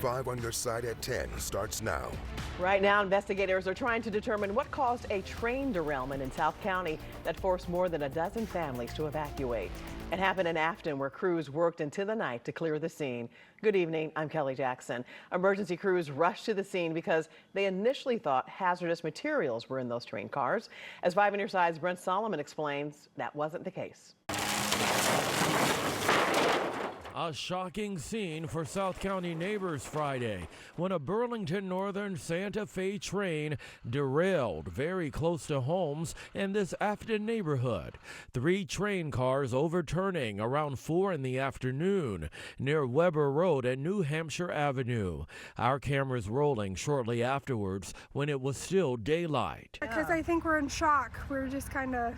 5 on your side at 10 starts now. Right now, investigators are trying to determine what caused a train derailment in South County that forced more than a dozen families to evacuate. It happened in Afton, where crews worked into the night to clear the scene. Good evening, I'm Kelly Jackson. Emergency crews rushed to the scene because they initially thought hazardous materials were in those train cars. As 5 on your side's Brent Solomon explains, that wasn't the case. A shocking scene for South County neighbors Friday when a Burlington Northern Santa Fe train derailed very close to homes in this Afton neighborhood. 3 train cars overturning around 4 in the afternoon near Weber Road and New Hampshire Avenue. Our cameras rolling shortly afterwards when it was still daylight. Because I think we're in shock. We're just kind of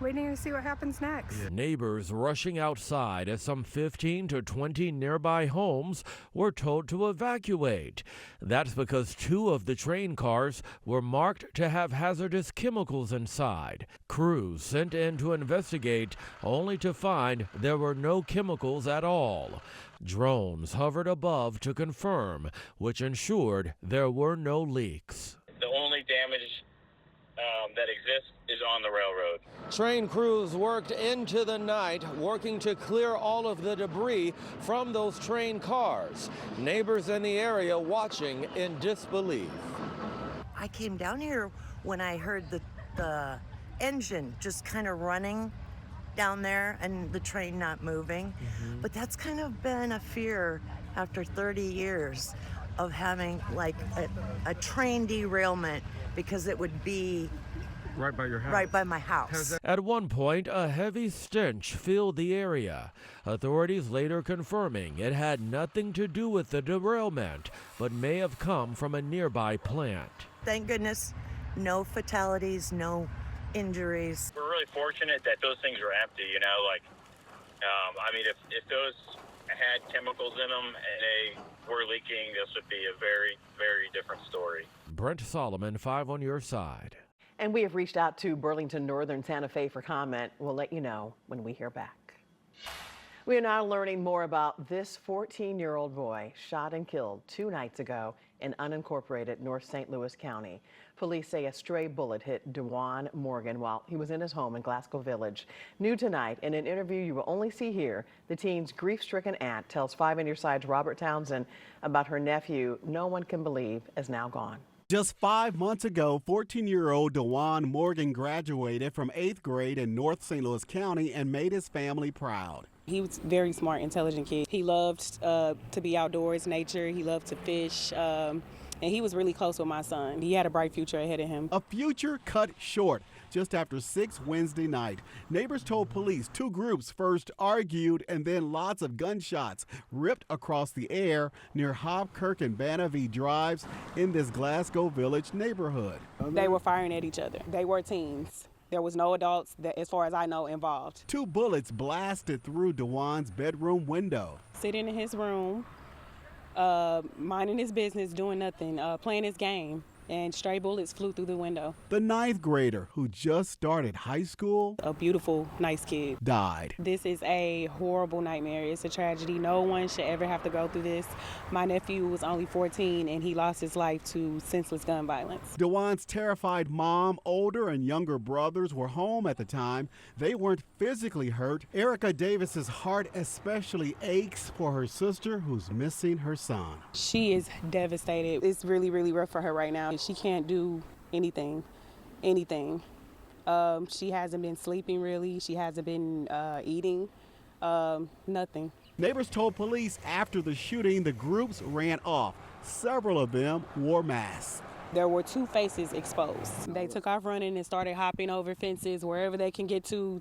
waiting to see what happens next. Neighbors rushing outside as some 15 to 20 nearby homes were told to evacuate. That's because 2 of the train cars were marked to have hazardous chemicals inside. Crews sent in to investigate only to find there were no chemicals at all. Drones hovered above to confirm, which ensured there were no leaks. The only damage that exists is on the railroad. Train crews worked into the night, working to clear all of the debris from those train cars. Neighbors in the area watching in disbelief. I came down here when I heard the engine just kind of running down there and the train not moving. But that's kind of been a fear after 30 years of having like a train derailment, because it would be right by your house. Right by my house. At one point, a heavy stench filled the area. Authorities later confirming it had nothing to do with the derailment, but may have come from a nearby plant. Thank goodness, no fatalities, no injuries. We're really fortunate that those things are empty, you know, like, I mean, if those had chemicals in them and they were leaking, this would be a very, very different story. Brent Solomon, 5 on your side. And we have reached out to Burlington Northern Santa Fe for comment. We'll let you know when we hear back. We are now learning more about this 14-year-old boy shot and killed 2 nights ago in unincorporated North St. Louis County. Police say a stray bullet hit DeJuan Morgan while he was in his home in Glasgow Village. New tonight, in an interview you will only see here, the teen's grief-stricken aunt tells 5 on your side's Robert Townsend about her nephew no one can believe is now gone. Just 5 months ago, 14-year-old DeJuan Morgan graduated from 8th grade in North St. Louis County and made his family proud. He was a very smart, intelligent kid. He loved to be outdoors, nature. He loved to fish. And he was really close with my son. He had a bright future ahead of him. A future cut short just after 6 Wednesday night. Neighbors told police 2 groups first argued and then lots of gunshots ripped across the air near Hobkirk and Banavie Drives in this Glasgow Village neighborhood. They were firing at each other. They were teens. There was no adults, that, as far as I know, involved. 2 bullets blasted through DeJuan's bedroom window. Sitting in his room, minding his business, doing nothing, playing his game, and stray bullets flew through the window. The 9th grader, who just started high school, a beautiful, nice kid, died. This is a horrible nightmare. It's a tragedy. No one should ever have to go through this. My nephew was only 14, and he lost his life to senseless gun violence. DeJuan's terrified mom, older and younger brothers were home at the time. They weren't physically hurt. Erica Davis's heart especially aches for her sister, who's missing her son. She is devastated. It's really, really rough for her right now. She can't do anything. She hasn't been sleeping really. She hasn't been eating, nothing. Neighbors told police after the shooting, the groups ran off. Several of them wore masks. There were 2 faces exposed. They took off running and started hopping over fences wherever they can get to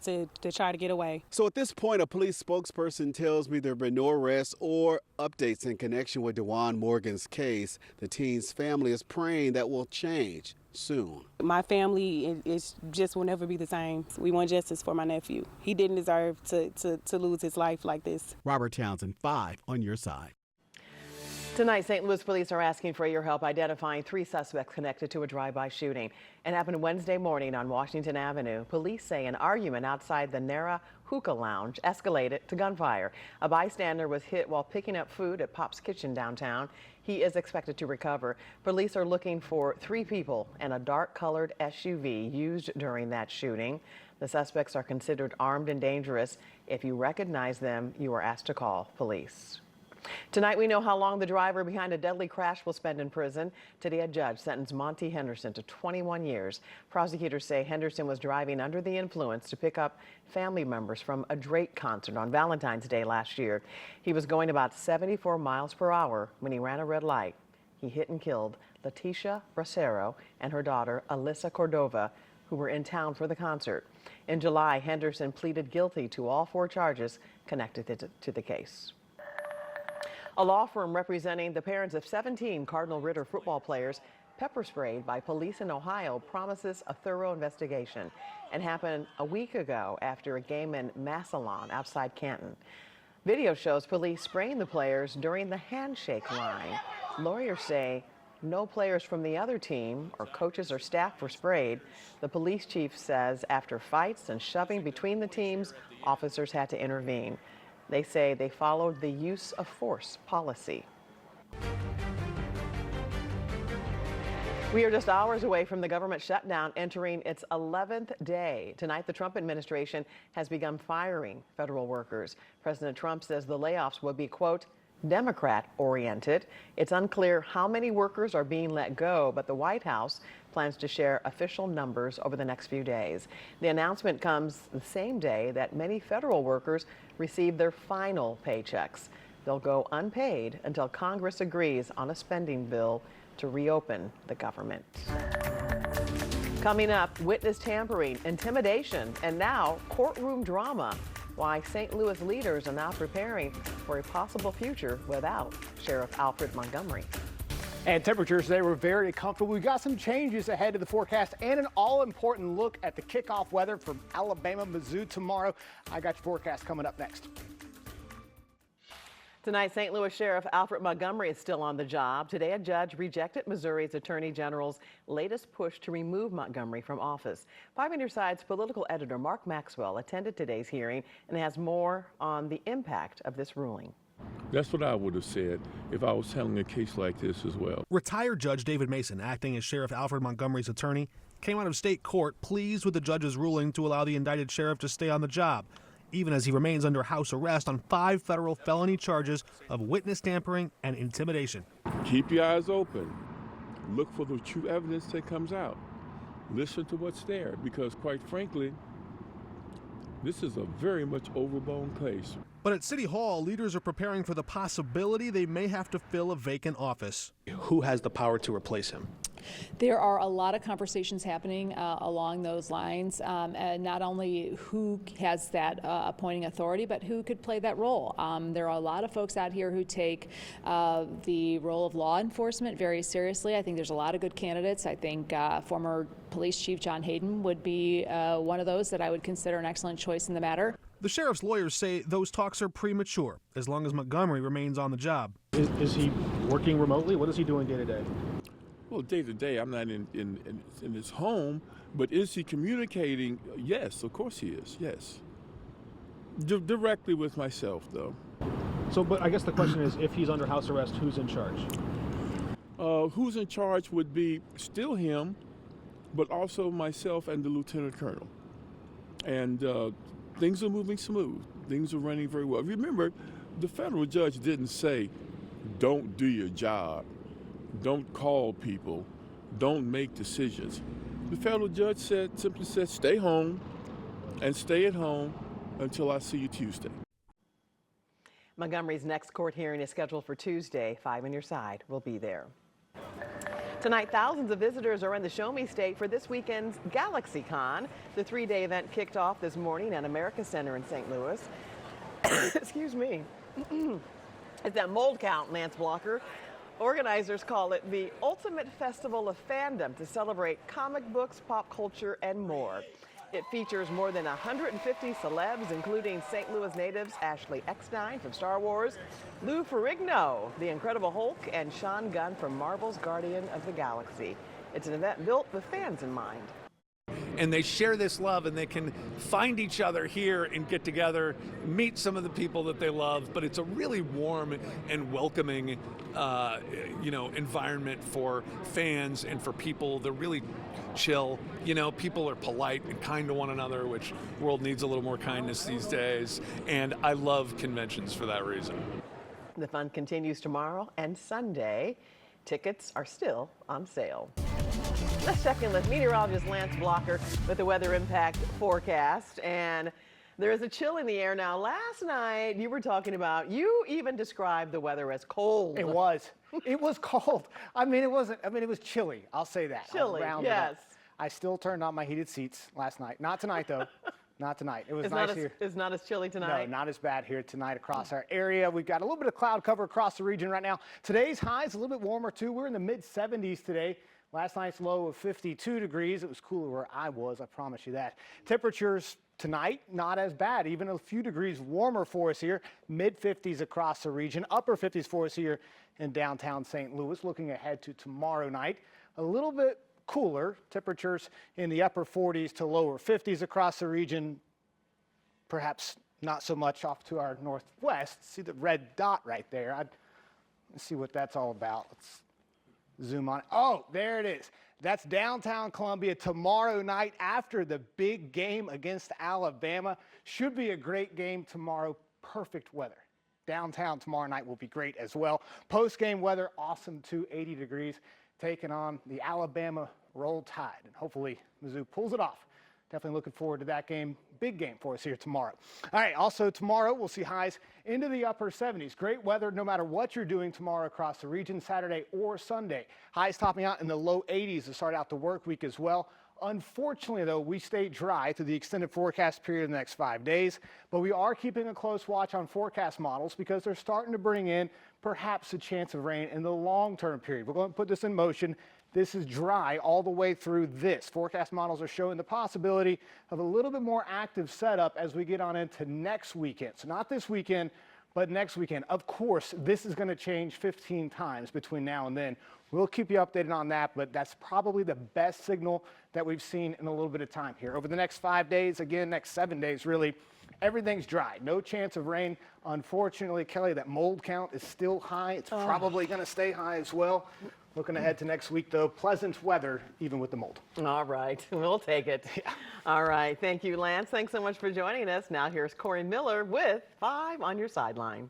try to get away. So at this point, a police spokesperson tells me there have been no arrests or updates in connection with DeJuan Morgan's case. The teen's family is praying that will change soon. My family is just will never be the same. We want justice for my nephew. He didn't deserve to lose his life like this. Robert Townsend, 5 on your side. Tonight, St. Louis police are asking for your help identifying 3 suspects connected to a drive-by shooting. It happened Wednesday morning on Washington Avenue. Police say an argument outside the Nara Hookah Lounge escalated to gunfire. A bystander was hit while picking up food at Pop's Kitchen downtown. He is expected to recover. Police are looking for 3 people and a dark-colored SUV used during that shooting. The suspects are considered armed and dangerous. If you recognize them, you are asked to call police. Tonight, we know how long the driver behind a deadly crash will spend in prison. Today, a judge sentenced Monty Henderson to 21 years. Prosecutors say Henderson was driving under the influence to pick up family members from a Drake concert on Valentine's Day last year. He was going about 74 miles per hour when he ran a red light. He hit and killed Leticia Bracero and her daughter, Alyssa Cordova, who were in town for the concert. In July, Henderson pleaded guilty to all 4 charges connected to the case. A law firm representing the parents of 17 Cardinal Ritter football players pepper sprayed by police in Ohio promises a thorough investigation. It happened a week ago after a game in Massillon outside Canton. Video shows police spraying the players during the handshake line. Lawyers say no players from the other team or coaches or staff were sprayed. The police chief says after fights and shoving between the teams, officers had to intervene. They say they followed the use of force policy. We are just hours away from the government shutdown entering its 11th day. Tonight, the Trump administration has begun firing federal workers. President Trump says the layoffs will be, quote, Democrat-oriented. It's unclear how many workers are being let go, but the White House plans to share official numbers over the next few days. The announcement comes the same day that many federal workers receive their final paychecks. They'll go unpaid until Congress agrees on a spending bill to reopen the government. Coming up, witness tampering, intimidation, and now courtroom drama. Why St. Louis leaders are now preparing for a possible future without Sheriff Alfred Montgomery. And temperatures, they were very comfortable. We got some changes ahead of the forecast and an all-important look at the kickoff weather from Alabama, Mizzou tomorrow. I got your forecast coming up next. Tonight, St. Louis Sheriff Alfred Montgomery is still on the job. Today, a judge rejected Missouri's Attorney General's latest push to remove Montgomery from office. 5 on Your Side's political editor Mark Maxwell attended today's hearing and has more on the impact of this ruling. That's what I would have said if I was handling a case like this as well. Retired Judge David Mason, acting as Sheriff Alfred Montgomery's attorney, came out of state court pleased with the judge's ruling to allow the indicted sheriff to stay on the job, even as he remains under house arrest on 5 federal felony charges of witness tampering and intimidation. Keep your eyes open. Look for the true evidence that comes out. Listen to what's there, because quite frankly, this is a very much overblown case. But at City Hall, leaders are preparing for the possibility they may have to fill a vacant office. Who has the power to replace him? There are a lot of conversations happening along those lines, and not only who has that appointing authority, but who could play that role. There are a lot of folks out here who take the role of law enforcement very seriously. I think there's a lot of good candidates. I think former Police Chief John Hayden would be one of those that I would consider an excellent choice in the matter. The sheriff's lawyers say those talks are premature as long as Montgomery remains on the job. Is he working remotely? What is he doing day to day? Well, day to day, I'm not in his home, but is he communicating? Yes, of course he is, yes. Directly with myself, though. So, but I guess the question is, if he's under house arrest, who's in charge? Who's in charge would be still him, but also myself and the lieutenant colonel. And things are moving smooth. Things are running very well. Remember, the federal judge didn't say, don't do your job. Don't call people. Don't make decisions. The federal judge simply said, stay home and stay at home until I see you Tuesday. Montgomery's next court hearing is scheduled for Tuesday. 5 on Your Side will be there. Tonight, thousands of visitors are in the Show Me State for this weekend's GalaxyCon. The 3-day event kicked off this morning at America Center in St. Louis. Excuse me. It's that mold count, Lance Blocker. Organizers call it the ultimate festival of fandom to celebrate comic books, pop culture, and more. It features more than 150 celebs, including St. Louis natives Ashley Eckstein from Star Wars, Lou Ferrigno, the Incredible Hulk, and Sean Gunn from Marvel's Guardian of the Galaxy. It's an event built with fans in mind. And they share this love, and they can find each other here and get together, meet some of the people that they love. But it's a really warm and welcoming, environment for fans and for people. They're really chill. People are polite and kind to one another, which the world needs a little more kindness these days. And I love conventions for that reason. The fun continues tomorrow and Sunday. Tickets are still on sale. Let's check in with meteorologist Lance Blocker with the weather impact forecast. And there is a chill in the air now. Last night you were talking about, you even described the weather as cold. It was. It was cold. It was chilly. I'll say that. Chilly, yes. I still turned on my heated seats last night. Not tonight, though. Not tonight. It was nice here. It's not as chilly tonight? No, not as bad here tonight across our area. We've got a little bit of cloud cover across the region right now. Today's high is a little bit warmer, too. We're in the mid-70s today. Last night's low of 52 degrees. It was cooler where I was, I promise you that. Temperatures tonight, not as bad. Even a few degrees warmer for us here. Mid-50s across the region. Upper 50s for us here in downtown St. Louis. Looking ahead to tomorrow night, a little bit cooler. Temperatures in the upper 40s to lower 50s across the region. Perhaps not so much off to our northwest. See the red dot right there. Let's see what that's all about. Let's zoom on. Oh, there it is. That's downtown Columbia tomorrow night after the big game against Alabama. Should be a great game tomorrow. Perfect weather. Downtown tomorrow night will be great as well. Post-game weather, awesome too, 80 degrees, taking on the Alabama Roll Tide. And hopefully Mizzou pulls it off. Definitely looking forward to that game. Big game for us here tomorrow. All right, also tomorrow we'll see highs into the upper 70s. Great weather no matter what you're doing tomorrow across the region, Saturday or Sunday. Highs topping out in the low 80s to start out the work week as well. Unfortunately, though, we stay dry through the extended forecast period in the next 5 days, but we are keeping a close watch on forecast models because they're starting to bring in perhaps a chance of rain in the long-term period. We're going to put this in motion. This is dry all the way through this. Forecast models are showing the possibility of a little bit more active setup as we get on into next weekend. So not this weekend, but next weekend. Of course, this is going to change 15 times between now and then. We'll keep you updated on that, but that's probably the best signal that we've seen in a little bit of time here. Over the next 5 days, again, next 7 days, really, everything's dry. No chance of rain. Unfortunately, Kelly, that mold count is still high. It's probably going to stay high as well. Looking ahead to next week, though, pleasant weather, even with the mold. All right, we'll take it. Yeah. All right, thank you, Lance. Thanks so much for joining us. Now here's Corey Miller with 5 on your sideline.